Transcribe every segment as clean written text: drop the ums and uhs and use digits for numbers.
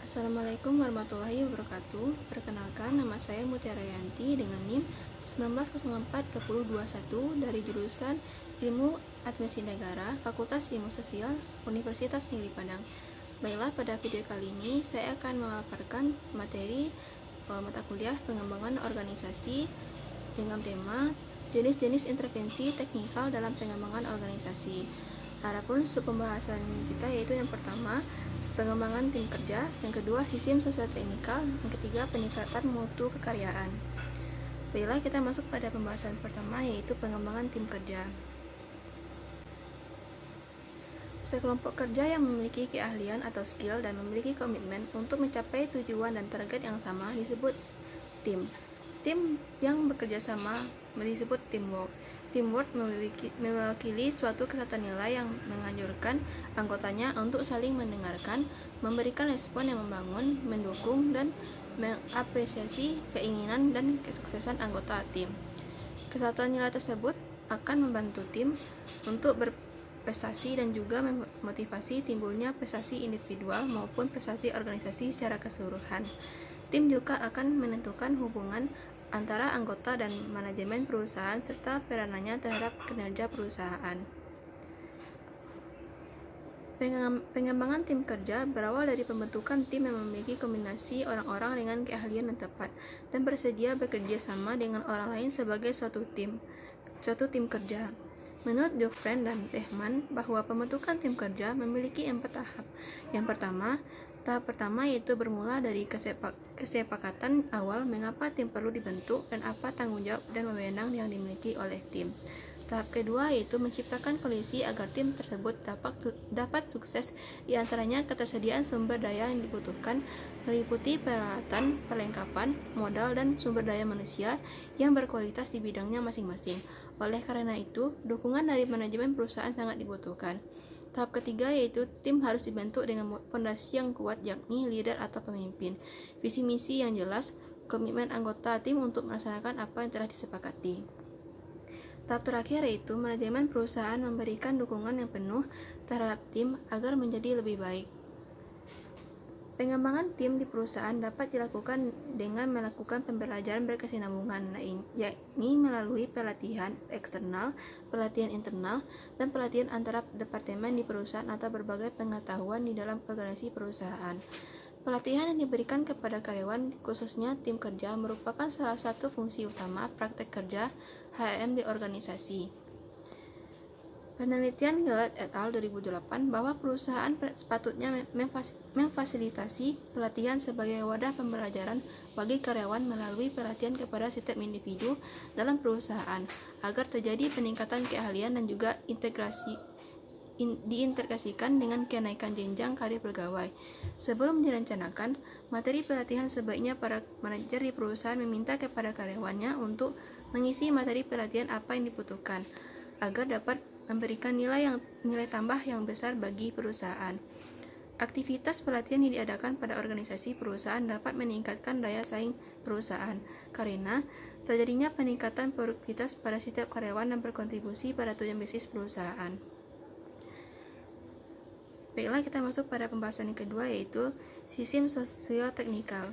Assalamualaikum warahmatullahi wabarakatuh. Perkenalkan, nama saya Mutiara Yanti dengan NIM 1904-2021 dari jurusan Ilmu Administrasi Negara, Fakultas Ilmu Sosial, Universitas Negeri Padang. Baiklah, pada video kali ini saya akan memaparkan materi mata kuliah pengembangan organisasi dengan tema jenis-jenis intervensi teknikal dalam pengembangan organisasi. Adapun sub pembahasan kita yaitu yang pertama, pengembangan tim kerja, yang kedua sistem sosioteknikal, yang ketiga peningkatan mutu kekaryaan. Baiklah, kita masuk pada pembahasan pertama yaitu pengembangan tim kerja. Sekelompok kerja yang memiliki keahlian atau skill dan memiliki komitmen untuk mencapai tujuan dan target yang sama disebut tim. Tim yang bekerja sama disebut teamwork. Teamwork mewakili suatu kesatuan nilai yang menganjurkan anggotanya untuk saling mendengarkan, memberikan respon yang membangun, mendukung, dan mengapresiasi keinginan dan kesuksesan anggota tim. Kesatuan nilai tersebut akan membantu tim untuk berprestasi dan juga memotivasi timbulnya prestasi individual maupun prestasi organisasi secara keseluruhan. Tim juga akan menentukan hubungan antara anggota dan manajemen perusahaan serta peranannya terhadap kinerja perusahaan. Pengembangan tim kerja berawal dari pembentukan tim yang memiliki kombinasi orang-orang dengan keahlian yang tepat dan bersedia bekerja sama dengan orang lain sebagai suatu tim kerja. Menurut Joffren dan Tehman bahwa pembentukan tim kerja memiliki 4 tahap. Tahap pertama yaitu bermula dari kesepakatan awal mengapa tim perlu dibentuk dan apa tanggung jawab dan wewenang yang dimiliki oleh tim. Tahap kedua yaitu menciptakan kondisi agar tim tersebut dapat sukses, diantaranya ketersediaan sumber daya yang dibutuhkan meliputi peralatan, perlengkapan, modal, dan sumber daya manusia yang berkualitas di bidangnya masing-masing. Oleh karena itu, dukungan dari manajemen perusahaan sangat dibutuhkan. Tahap ketiga yaitu tim harus dibentuk dengan fondasi yang kuat, yakni leader atau pemimpin, visi misi yang jelas, komitmen anggota tim untuk melaksanakan apa yang telah disepakati. Tahap terakhir yaitu manajemen perusahaan memberikan dukungan yang penuh terhadap tim agar menjadi lebih baik. Pengembangan tim di perusahaan dapat dilakukan dengan melakukan pembelajaran berkesinambungan lain, yakni melalui pelatihan eksternal, pelatihan internal, dan pelatihan antara departemen di perusahaan atau berbagai pengetahuan di dalam organisasi perusahaan. Pelatihan yang diberikan kepada karyawan, khususnya tim kerja, merupakan salah satu fungsi utama praktek kerja HRM di organisasi. Penelitian Gillett et al. 2008 bahwa perusahaan sepatutnya memfasilitasi pelatihan sebagai wadah pembelajaran bagi karyawan melalui pelatihan kepada setiap individu dalam perusahaan agar terjadi peningkatan keahlian dan juga diintegrasikan dengan kenaikan jenjang karir pegawai. Sebelum direncanakan, materi pelatihan sebaiknya para manajer di perusahaan meminta kepada karyawannya untuk mengisi materi pelatihan apa yang dibutuhkan agar dapat memberikan nilai tambah yang besar bagi perusahaan. Aktivitas pelatihan yang diadakan pada organisasi perusahaan dapat meningkatkan daya saing perusahaan karena terjadinya peningkatan produktivitas pada setiap karyawan dan berkontribusi pada tujuan bisnis perusahaan. Baiklah, kita masuk pada pembahasan yang kedua yaitu sistem sosioteknikal.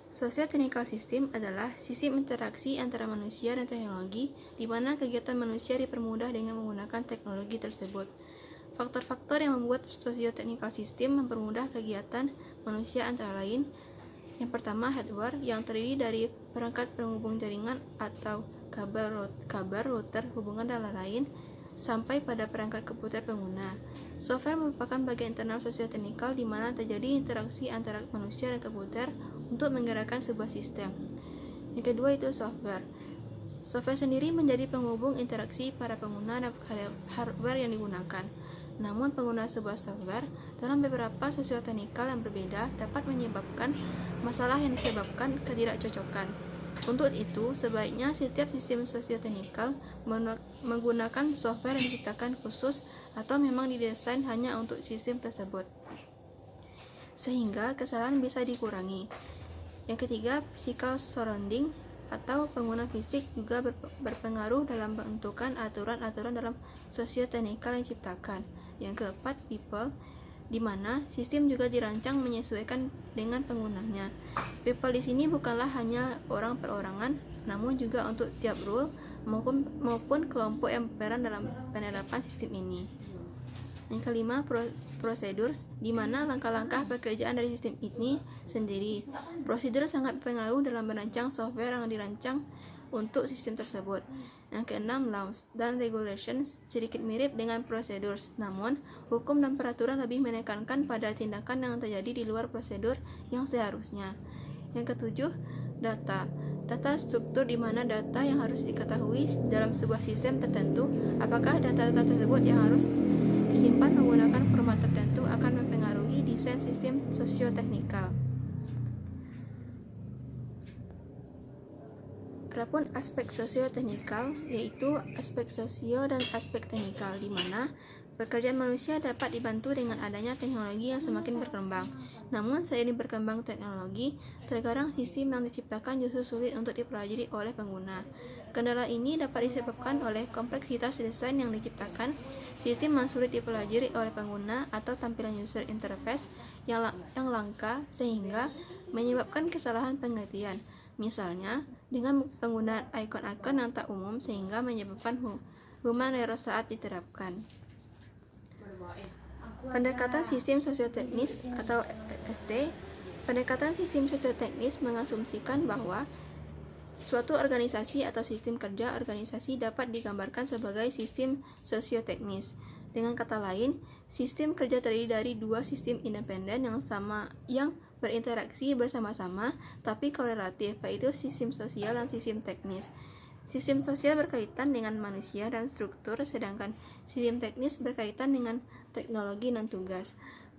Sosioteknikal system adalah sistem interaksi antara manusia dan teknologi di mana kegiatan manusia dipermudah dengan menggunakan teknologi tersebut. Faktor-faktor yang membuat sosioteknikal system mempermudah kegiatan manusia antara lain: yang pertama, hardware yang terdiri dari perangkat penghubung jaringan atau kabel router, hubungan dan lain-lain, sampai pada perangkat komputer pengguna. Software merupakan bagian internal sosioteknikal di mana terjadi interaksi antara manusia dan komputer untuk menggerakkan sebuah sistem. Yang kedua itu software. Software sendiri menjadi penghubung interaksi para pengguna dan hardware yang digunakan. Namun pengguna sebuah software dalam beberapa sosioteknikal yang berbeda dapat menyebabkan masalah yang disebabkan ketidakcocokan. Untuk itu, sebaiknya setiap sistem sosioteknikal menggunakan software yang diciptakan khusus atau memang didesain hanya untuk sistem tersebut, sehingga kesalahan bisa dikurangi. Yang ketiga, physical surrounding atau pengguna fisik juga berpengaruh dalam pembentukan aturan-aturan dalam sosioteknikal yang diciptakan. Yang keempat, people. di mana sistem juga dirancang menyesuaikan dengan penggunanya. People di sini bukanlah hanya orang perorangan, namun juga untuk tiap role maupun kelompok yang berperan dalam penerapan sistem ini. Yang kelima, procedures, di mana langkah-langkah pekerjaan dari sistem ini sendiri. Prosedur sangat berpengaruh dalam merancang software yang dirancang untuk sistem tersebut. Yang keenam, laws dan regulations sedikit mirip dengan procedures, namun hukum dan peraturan lebih menekankan pada tindakan yang terjadi di luar prosedur yang seharusnya. Yang ketujuh, data. Data struktur, di mana data yang harus diketahui dalam sebuah sistem tertentu. Apakah data-data tersebut yang harus disimpan menggunakan format tertentu akan mempengaruhi desain sistem sosioteknikal. Adapun aspek sosioteknikal yaitu aspek sosio dan aspek teknikal, di mana pekerjaan manusia dapat dibantu dengan adanya teknologi yang semakin berkembang. Namun, seiring berkembang teknologi, terkadang sistem yang diciptakan justru sulit untuk dipelajari oleh pengguna. Kendala ini dapat disebabkan oleh kompleksitas desain yang diciptakan, sistem yang sulit dipelajari oleh pengguna, atau tampilan user interface yang langka sehingga menyebabkan kesalahan pengertian. Misalnya, dengan penggunaan ikon-ikon yang tak umum sehingga menyebabkan human error saat diterapkan. Pendekatan sistem sosioteknis atau ST. Pendekatan sistem sosioteknis mengasumsikan bahwa suatu organisasi atau sistem kerja organisasi dapat digambarkan sebagai sistem sosioteknis. Dengan kata lain, sistem kerja terdiri dari dua sistem independen yang berinteraksi bersama-sama tapi korelatif, yaitu sistem sosial dan sistem teknis. Sistem sosial berkaitan dengan manusia dan struktur, sedangkan sistem teknis berkaitan dengan teknologi dan tugas.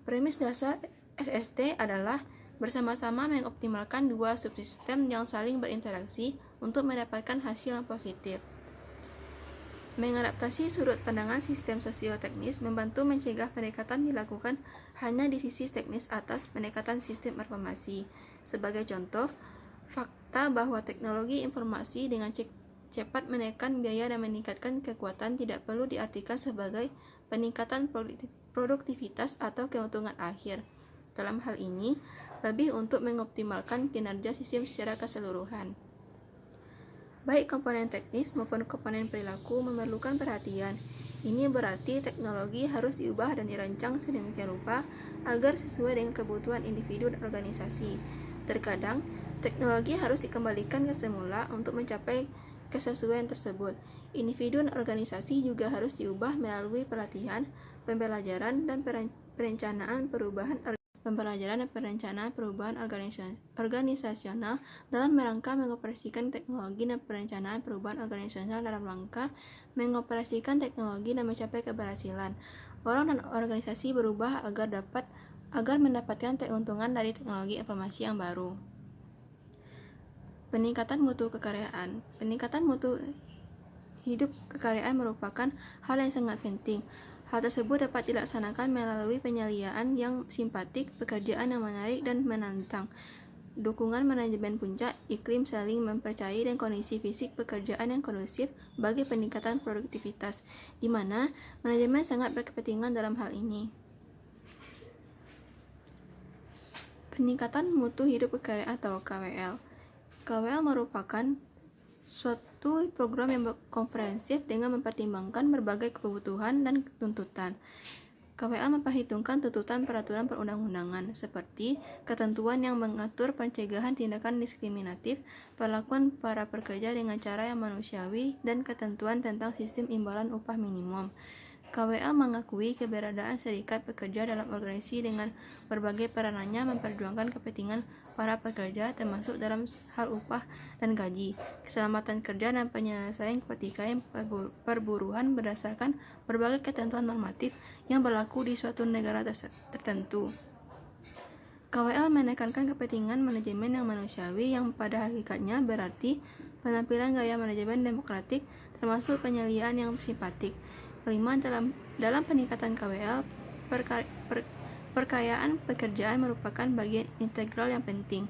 Premis dasar SST adalah bersama-sama mengoptimalkan dua subsistem yang saling berinteraksi untuk mendapatkan hasil yang positif. Mengadaptasi sudut pandangan sistem sosioteknis membantu mencegah pendekatan dilakukan hanya di sisi teknis atas pendekatan sistem informasi. Sebagai contoh, fakta bahwa teknologi informasi dengan cepat menekan biaya dan meningkatkan kekuatan tidak perlu diartikan sebagai peningkatan produktivitas atau keuntungan akhir. Dalam hal ini, lebih untuk mengoptimalkan kinerja sistem secara keseluruhan. Baik komponen teknis maupun komponen perilaku memerlukan perhatian. Ini berarti teknologi harus diubah dan dirancang sedemikian rupa agar sesuai dengan kebutuhan individu dan organisasi. Terkadang, teknologi harus dikembalikan ke semula untuk mencapai kesesuaian tersebut. Individu dan organisasi juga harus diubah melalui pelatihan, pembelajaran, dan perencanaan perubahan organisasional dalam rangka mengoperasikan teknologi dan perencanaan perubahan organisasional dalam rangka mengoperasikan teknologi dan mencapai keberhasilan. Orang dan organisasi berubah agar mendapatkan keuntungan dari teknologi informasi yang baru. Peningkatan mutu kekaryaan. Peningkatan mutu hidup kekaryaan merupakan hal yang sangat penting. Hal tersebut dapat dilaksanakan melalui penyediaan yang simpatik, pekerjaan yang menarik dan menantang, dukungan manajemen puncak, iklim saling mempercayai, dan kondisi fisik pekerjaan yang kondusif bagi peningkatan produktivitas, di mana manajemen sangat berkepentingan dalam hal ini. Peningkatan mutu hidup kekaryaan atau KWL. KWL merupakan suatu program yang komprehensif dengan mempertimbangkan berbagai kebutuhan dan tuntutan. KWL memperhitungkan tuntutan peraturan perundang-undangan, seperti ketentuan yang mengatur pencegahan tindakan diskriminatif, perlakuan para pekerja dengan cara yang manusiawi, dan ketentuan tentang sistem imbalan upah minimum. KWL mengakui keberadaan serikat pekerja dalam organisasi dengan berbagai peranannya memperjuangkan kepentingan para pekerja, termasuk dalam hal upah dan gaji, keselamatan kerja, dan penyelesaian pertikaian perburuhan berdasarkan berbagai ketentuan normatif yang berlaku di suatu negara tertentu. KWL menekankan kepentingan manajemen yang manusiawi yang pada hakikatnya berarti penampilan gaya manajemen demokratik, termasuk penyediaan yang simpatik. Kelima, dalam peningkatan KWL, perkayaan pekerjaan merupakan bagian integral yang penting.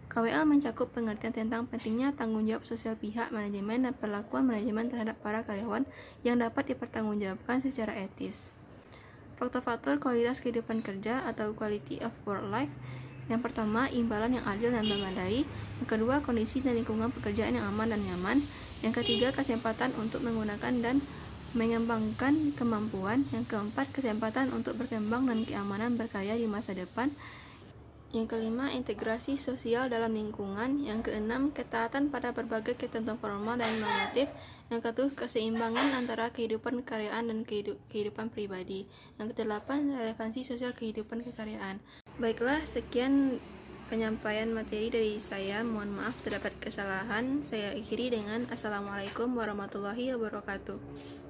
KWL mencakup pengertian tentang pentingnya tanggung jawab sosial pihak manajemen dan perlakuan manajemen terhadap para karyawan yang dapat dipertanggungjawabkan secara etis. Faktor-faktor kualitas kehidupan kerja atau quality of work life. Yang pertama, imbalan yang adil dan memadai. Yang kedua, kondisi dan lingkungan pekerjaan yang aman dan nyaman. Yang ketiga, kesempatan untuk menggunakan dan mengembangkan kemampuan. Yang keempat, kesempatan untuk berkembang dan keamanan berkarya di masa depan. Yang kelima, integrasi sosial dalam lingkungan. Yang keenam, ketaatan pada berbagai ketentuan formal dan normatif. Yang ketujuh, keseimbangan antara kehidupan kekaryaan dan kehidupan pribadi. Yang kedelapan, relevansi sosial kehidupan kekaryaan. Baiklah, sekian penyampaian materi dari saya. Mohon maaf terdapat kesalahan. Saya akhiri dengan Assalamualaikum warahmatullahi wabarakatuh.